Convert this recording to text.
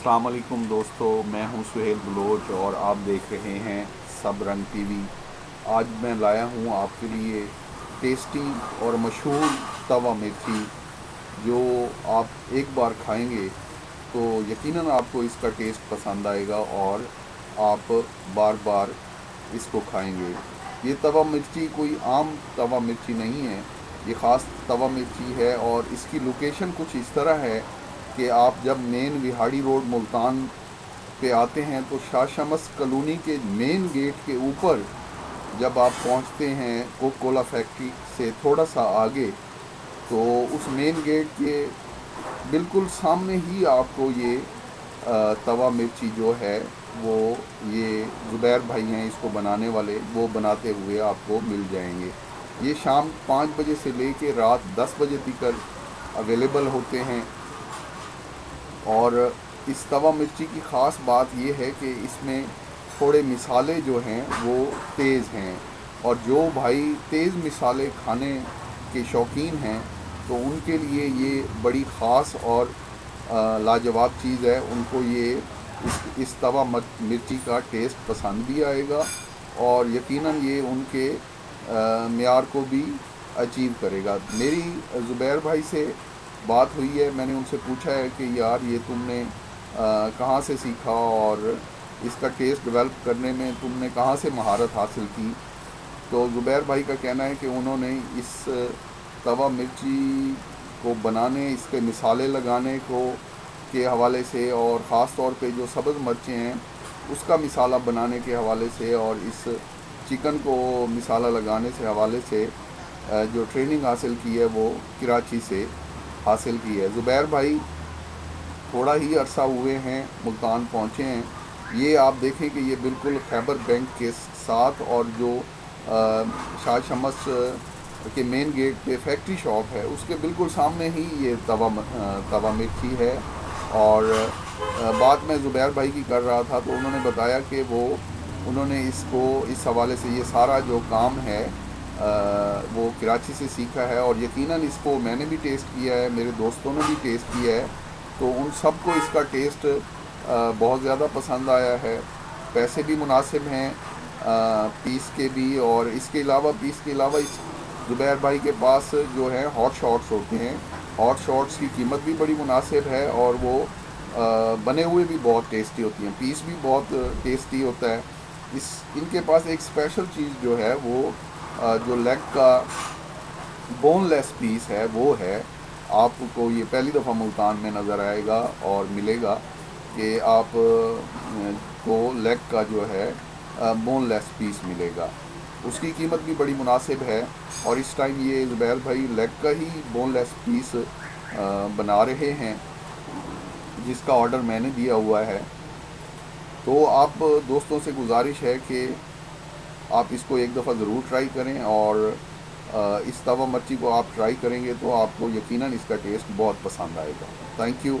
अस्सलाम वालेकुम दोस्तों, मैं हूं सुहेल बलोच और आप देख रहे हैं सब रंग टीवी। आज मैं लाया हूं आपके लिए टेस्टी और मशहूर तवा मिर्ची, जो आप एक बार खाएंगे तो यकीनन आपको इसका टेस्ट पसंद आएगा और आप बार बार इसको खाएंगे। ये तवा मिर्ची कोई आम तवा मिर्ची नहीं है, ये ख़ास तवा मिर्ची है और इसकी लोकेशन कुछ इस तरह है कि आप जब मेन विहाड़ी रोड मुल्तान पे आते हैं तो शाह शमस कॉलोनी के मेन गेट के ऊपर जब आप पहुंचते हैं कोका कोला फैक्ट्री से थोड़ा सा आगे, तो उस मेन गेट के बिल्कुल सामने ही आपको ये तवा मिर्ची जो है वो, ये ज़ुबैर भाई हैं इसको बनाने वाले, वो बनाते हुए आपको मिल जाएंगे। ये शाम 5 बजे से लेके रात 10 बजे तक अवेलेबल होते हैं। और इस तवा मिर्ची की ख़ास बात ये है कि इसमें थोड़े मिसाले जो हैं वो तेज़ हैं, और जो भाई तेज़ मिसाले खाने के शौकीन हैं तो उनके लिए ये बड़ी ख़ास और लाजवाब चीज़ है। उनको ये इस तवा मिर्ची का टेस्ट पसंद भी आएगा और यकीनन ये उनके मेयार को भी अचीव करेगा। मेरी ज़ुबैर भाई से बात हुई है, मैंने उनसे पूछा है कि यार ये तुमने कहाँ से सीखा और इसका टेस्ट डेवलप करने में तुमने कहाँ से महारत हासिल की। तो ज़ुबैर भाई का कहना है कि उन्होंने इस तवा मिर्ची को बनाने, इसके मिसाले लगाने को के हवाले से और ख़ास तौर पे जो सब्ज़ मिर्चें हैं उसका मिसाला बनाने के हवाले से और इस चिकन को मिसाला लगाने से हवाले से जो ट्रेनिंग हासिल की है वो कराची से हासिल की है। ज़ुबैर भाई थोड़ा ही अरसा हुए हैं मुल्तान पहुँचे हैं। ये आप देखें कि ये बिल्कुल खैबर बैंक के साथ और जो शाह शमस के मेन गेट पे फैक्ट्री शॉप है उसके बिल्कुल सामने ही ये तवा मिर्ची है। और बात मैं ज़ुबैर भाई की कर रहा था तो उन्होंने बताया कि उन्होंने इसको इस हवाले से ये सारा जो काम है वो कराची से सीखा है और यकीनन इसको मैंने भी टेस्ट किया है, मेरे दोस्तों ने भी टेस्ट किया है, तो उन सबको इसका टेस्ट बहुत ज़्यादा पसंद आया है। पैसे भी मुनासिब हैं पीस के भी, और इसके अलावा पीस के अलावा इस ज़ुबैर भाई के पास जो है हॉट शॉट्स होते हैं, हॉट शॉट्स की कीमत भी बड़ी मुनासिब है और वो बने हुए भी बहुत टेस्टी होती हैं, पीस भी बहुत टेस्टी होता है। इनके पास एक स्पेशल चीज़ जो है वो जो लेग का बोनलेस पीस है वो है। आपको ये पहली दफ़ा मुल्तान में नज़र आएगा और मिलेगा कि आप को लेग का जो है बोनलेस पीस मिलेगा। उसकी कीमत भी बड़ी मुनासिब है और इस टाइम ये ज़ुबैर भाई लेग का ही बोनलेस पीस बना रहे हैं जिसका ऑर्डर मैंने दिया हुआ है। तो आप दोस्तों से गुजारिश है कि आप इसको एक दफ़ा ज़रूर ट्राई करें और इस तवा मिर्ची को आप ट्राई करेंगे तो आपको यकीनन इसका टेस्ट बहुत पसंद आएगा। Thank you.